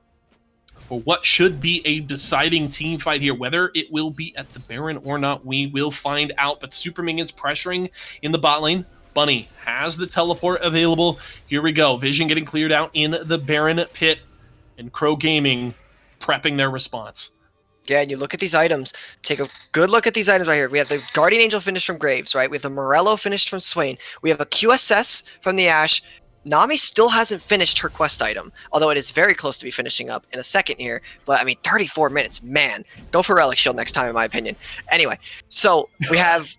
for what should be a deciding team fight here. Whether it will be at the Baron or not, we will find out. But Super Minions pressuring in the bot lane. Bunny has the teleport available. Here we go. Vision getting cleared out in the Baron pit. And KROW Gaming prepping their response. Yeah, and you look at these items. Take a good look at these items right here. We have the Guardian Angel finish from Graves, right? We have the Morello finished from Swain. We have a QSS from the Ashe. Nami still hasn't finished her quest item, although it is very close to be finishing up in a second here. But, I mean, 34 minutes, man. Go for Relic Shield next time, in my opinion. Anyway, so we have,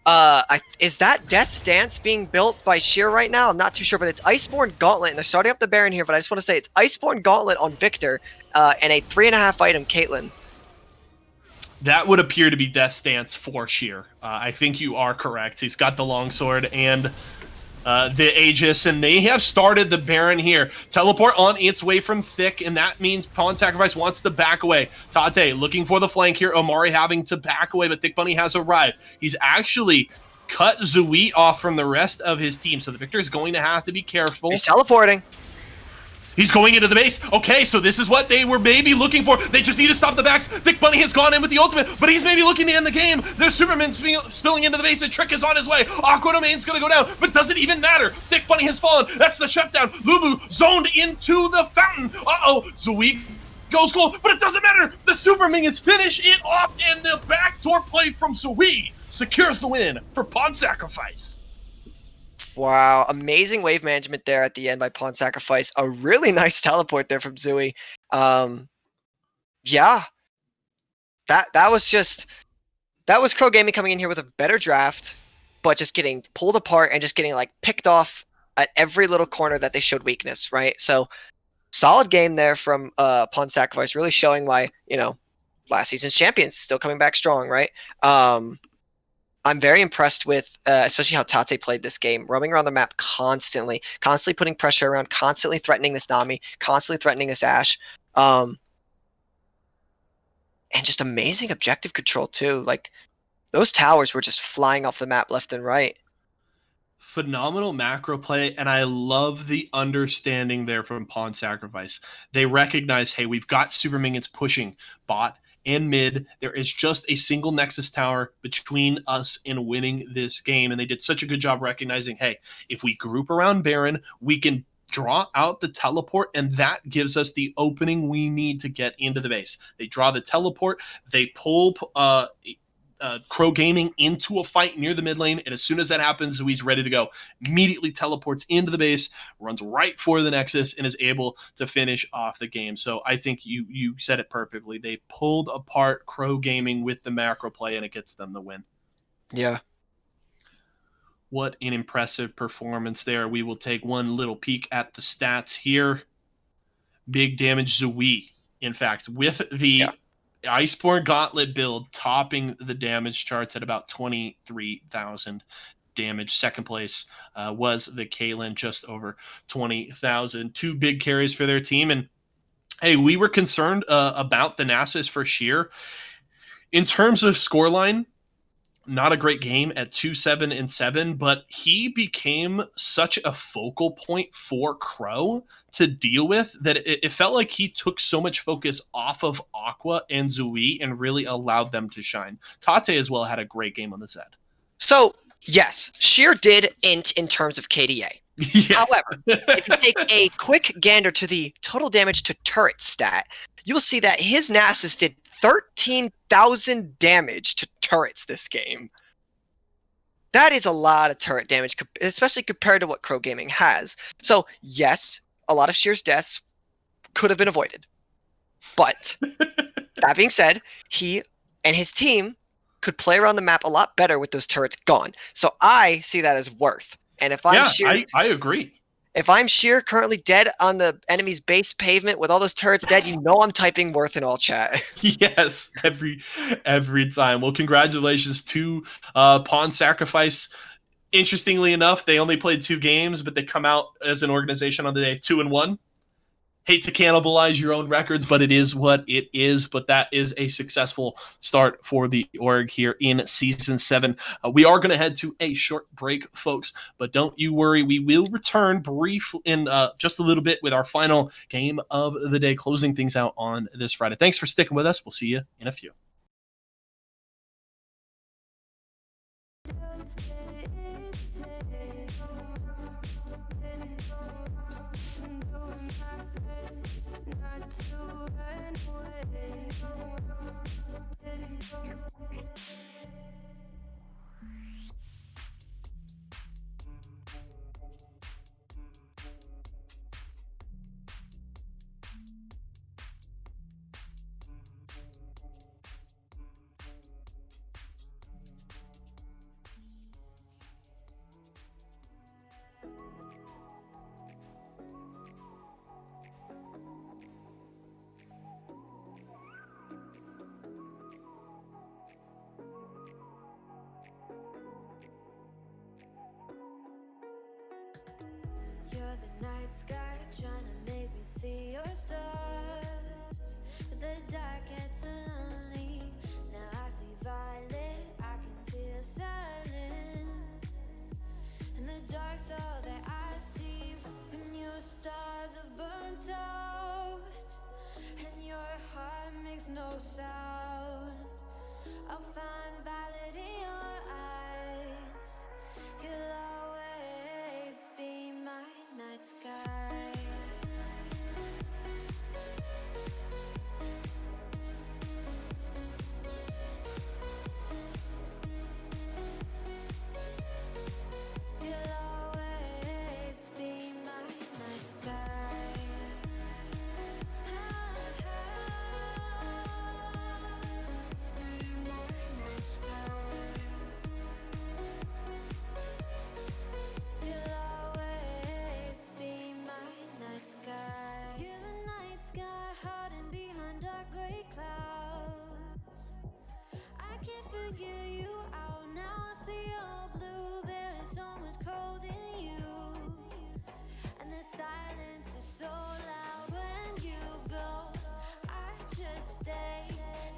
is that Death's Dance being built by Sheer right now? I'm not too sure, but it's Iceborne Gauntlet, and they're starting up the Baron here, but I just want to say it's Iceborne Gauntlet on Victor, and a 3.5 item Caitlyn. That would appear to be Death's Dance for Sheer. I think you are correct. He's got the longsword and the Aegis, and they have started the Baron here. Teleport on its way from Thick, and that means Pawn Sacrifice wants to back away. Tate looking for the flank here. Omari having to back away, but Thick Bunny has arrived. He's actually cut Zui off from the rest of his team, so the Victor is going to have to be careful. He's teleporting. He's going into the base. Okay, so this is what they were maybe looking for. They just need to stop the backs. Thick Bunny has gone in with the ultimate, but he's maybe looking to end the game. There's Superman spilling into the base, and Trick is on his way. Aqua Domain's gonna go down, but doesn't even matter. Thick Bunny has fallen. That's the shutdown. Lubu zoned into the fountain. Uh-oh, Zui goes gold, but it doesn't matter. The Super Minions finish it off, and the backdoor play from Zui secures the win for Pawn Sacrifice. Wow, amazing wave management there at the end by Pawn Sacrifice. A really nice teleport there from Zui. Yeah. That was KROW Gaming coming in here with a better draft, but just getting pulled apart and just getting like picked off at every little corner that they showed weakness, right? So solid game there from Pawn Sacrifice, really showing why, you know, last season's champions still coming back strong, right? I'm very impressed with, especially how Tate played this game, roaming around the map constantly putting pressure around, constantly threatening this Nami, constantly threatening this Ashe, and just amazing objective control too. Like, those towers were just flying off the map left and right. Phenomenal macro play, and I love the understanding there from Pawn Sacrifice. They recognize, hey, we've got Super Minions pushing bot and mid. There is just a single Nexus tower between us in winning this game, and they did such a good job recognizing, hey, if we group around Baron, we can draw out the teleport, and that gives us the opening we need to get into the base. They draw the teleport, they pull KROW Gaming into a fight near the mid lane, and as soon as that happens, Zui's ready to go. Immediately teleports into the base, runs right for the Nexus, and is able to finish off the game. So I think you said it perfectly. They pulled apart KROW Gaming with the macro play, and it gets them the win. Yeah. What an impressive performance there. We will take one little peek at the stats here. Big damage Zui, in fact, with the Iceborne Gauntlet build topping the damage charts at about 23,000 damage. Second place was the Kaylin, just over 20,000. Two big carries for their team. And hey, we were concerned about the Nasus for Sheer. In terms of scoreline, not a great game at 2-7-7, but he became such a focal point for KROW to deal with that it felt like he took so much focus off of Aqua and Zui and really allowed them to shine. Tate as well had a great game on the Zed. So, yes, Sheer did int in terms of KDA. Yes. However, if you take a quick gander to the total damage to turret stat, you'll see that his Nasus did 13,000 damage to turrets this game. That is a lot of turret damage, especially compared to what KROW Gaming has. So, yes, a lot of Sheer's deaths could have been avoided. But, that being said, he and his team could play around the map a lot better with those turrets gone. So, I see that as worth. And if I'm I agree. If I'm Sheer currently dead on the enemy's base pavement with all those turrets dead, you know I'm typing worth in all chat. Yes, every time. Well, congratulations to Pawn Sacrifice. Interestingly enough, they only played 2 games, but they come out as an organization on the day 2-1. Hate to cannibalize your own records, but it is what it is. But that is a successful start for the org here in Season 7. We are going to head to a short break, folks, but don't you worry. We will return brief in just a little bit with our final game of the day, closing things out on this Friday. Thanks for sticking with us. We'll see you in a few. You're the night sky trying to make me see your stars, but the dark gets so lonely. Now I see violet, I can feel silence, and the dark's all that I see. When your stars have burnt out and your heart makes no sound, I'll find violet in your eyes. You'll always be my night sky. You'll always be my night sky. Be my night sky. You'll always be my night sky. You're the night sky hiding behind dark gray clouds. I can't figure you out now. I see all blue. There is so much cold in you, and the silence is so loud when you go. I just stay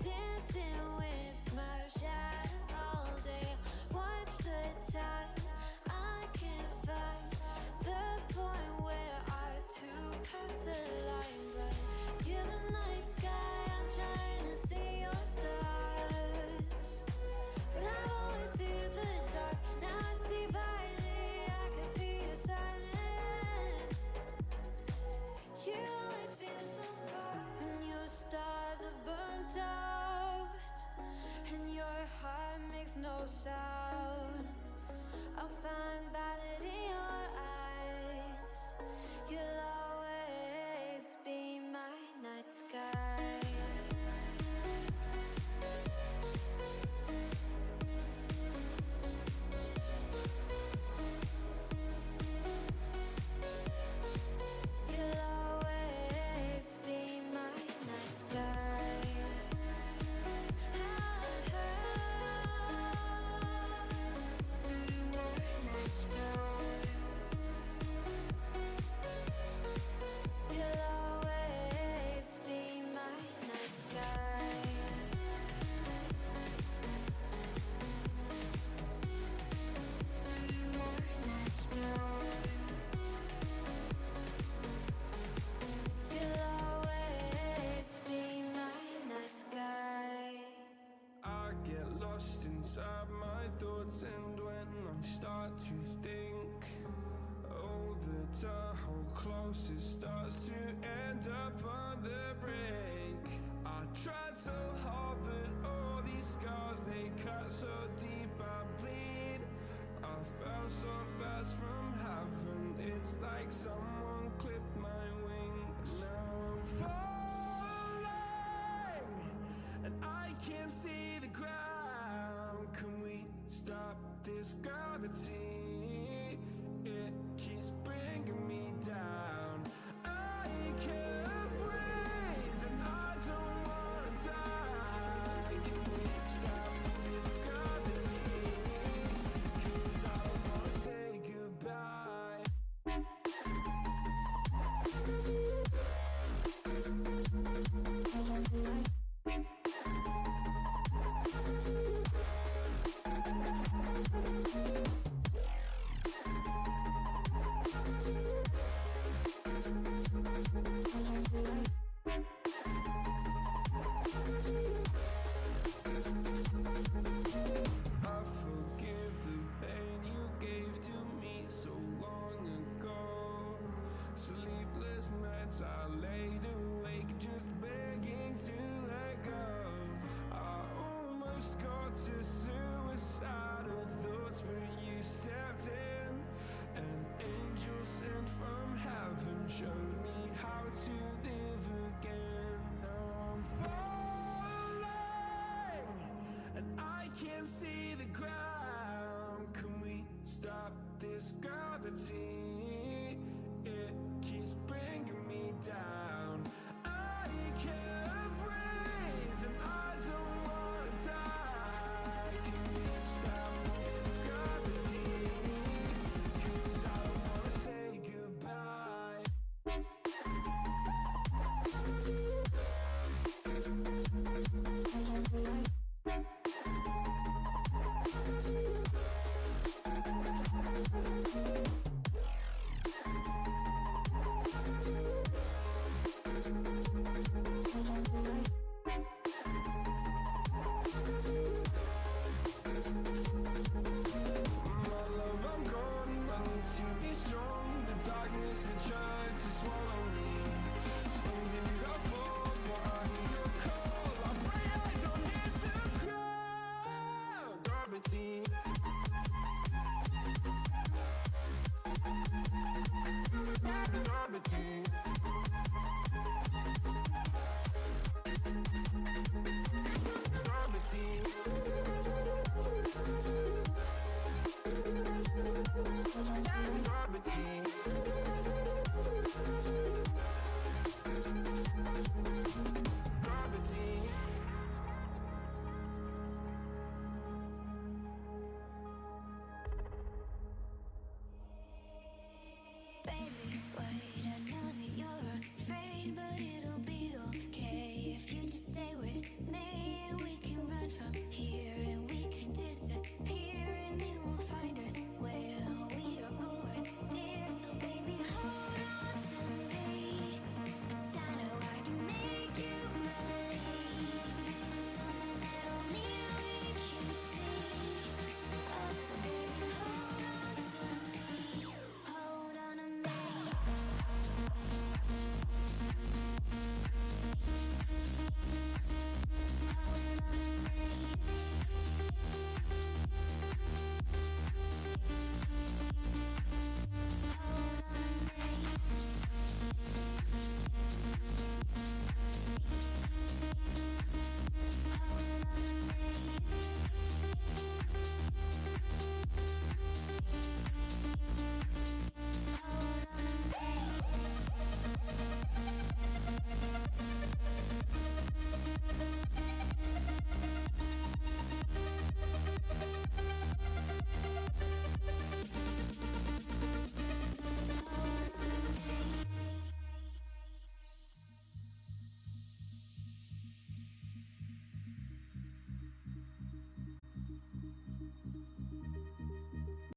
dancing with my shadow all day. Watch the tide. I can't find the point where our two paths align, but you're the night sky. I'm trying to see your stars, no sound. I'll find valid in your eyes. You'll always be my night sky. You'll always be my night sky. You'll always be my night sky. You'll always be my night sky. I get lost inside my thoughts, and when I start to think, oh, the Tahoe closest starts to end up on the brink. I tried so hard, but all these scars, they cut so deep, I bleed. I fell so fast from heaven, it's like someone clipped my wings. Now I'm falling, and I can't see the ground. Can we stop this gravity? It keeps bringing me down. I can't breathe, and I don't wanna die. Can we stop this gravity? 'Cause I don't wanna say goodbye. I forgive the pain you gave to me so long ago. Sleepless nights I laid awake just begging to let go. I almost got to suicidal thoughts, but you stepped in. An angel sent from heaven showed me how to live again. Now I'm falling, and I can't see the ground. Can we stop this gravity? It keeps bringing me down. I can't breathe, and I don't wanna die. Can we stop this gravity? 'Cause I don't wanna say goodbye. My love, I'm gone. I need to be strong. The darkness had tried to swallow me. Some things I fall, but I hear your call. I pray I don't hit the ground. Gravity. Gravity.